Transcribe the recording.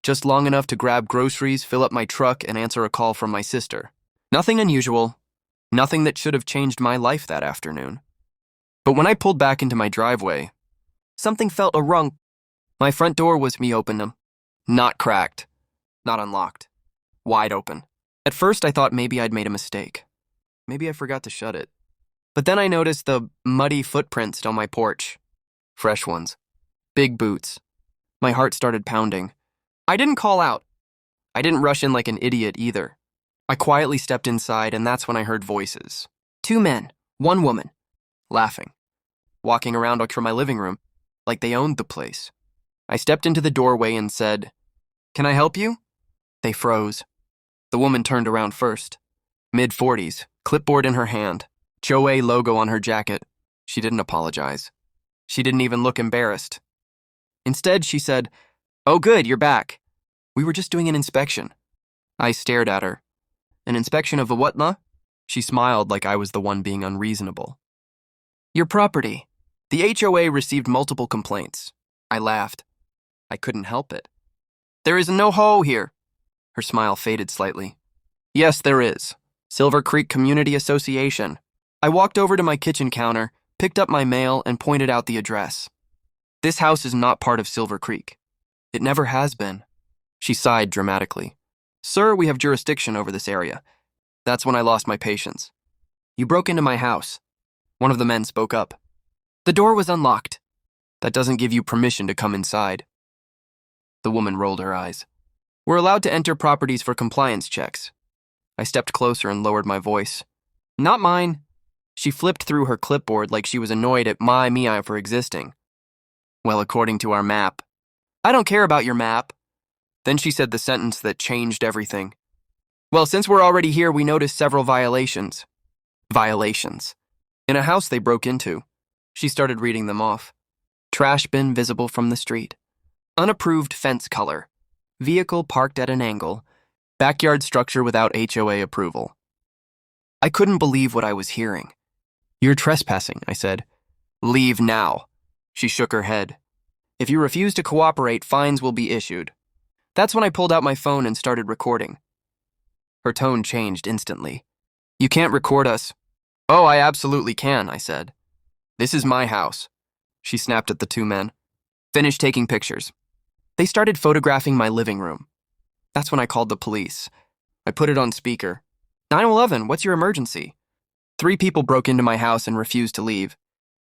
just long enough to grab groceries, fill up my truck, and answer a call from my sister. Nothing unusual, nothing that should have changed my life that afternoon. But when I pulled back into my driveway, something felt wrong. My front door was me open them. Not cracked, not unlocked, wide open. At first I thought maybe I'd made a mistake. Maybe I forgot to shut it. But then I noticed the muddy footprints on my porch. Fresh ones. Big boots. My heart started pounding. I didn't call out. I didn't rush in like an idiot either. I quietly stepped inside, and that's when I heard voices. 2 men, 1 woman, laughing, walking around from my living room like they owned the place. I stepped into the doorway and said, "Can I help you?" They froze. The woman turned around first. Mid-40s, clipboard in her hand, HOA logo on her jacket. She didn't apologize. She didn't even look embarrassed. Instead, she said, "Oh good, you're back. We were just doing an inspection." I stared at her. "An inspection of a what, ma?" She smiled like I was the one being unreasonable. "Your property. The HOA received multiple complaints." I laughed. I couldn't help it. "There is no HOA here." Her smile faded slightly. "Yes, there is. Silver Creek Community Association." I walked over to my kitchen counter, picked up my mail, and pointed out the address. "This house is not part of Silver Creek. It never has been." She sighed dramatically. "Sir, we have jurisdiction over this area." That's when I lost my patience. "You broke into my house." One of the men spoke up. "The door was unlocked." "That doesn't give you permission to come inside." The woman rolled her eyes. "We're allowed to enter properties for compliance checks." I stepped closer and lowered my voice. "Not mine." She flipped through her clipboard like she was annoyed at me for existing. "Well, according to our map." "I don't care about your map." Then she said the sentence that changed everything. "Well, since we're already here, we noticed several violations." Violations. In a house they broke into. She started reading them off. Trash bin visible from the street. Unapproved fence color. Vehicle parked at an angle. Backyard structure without HOA approval. I couldn't believe what I was hearing. "You're trespassing," I said. "Leave now." She shook her head. "If you refuse to cooperate, fines will be issued." That's when I pulled out my phone and started recording. Her tone changed instantly. "You can't record us." "Oh, I absolutely can," I said. "This is my house." She snapped at the 2 men. "Finish taking pictures." They started photographing my living room. That's when I called the police. I put it on speaker. 911, what's your emergency?" 3 people broke into my house and refused to leave.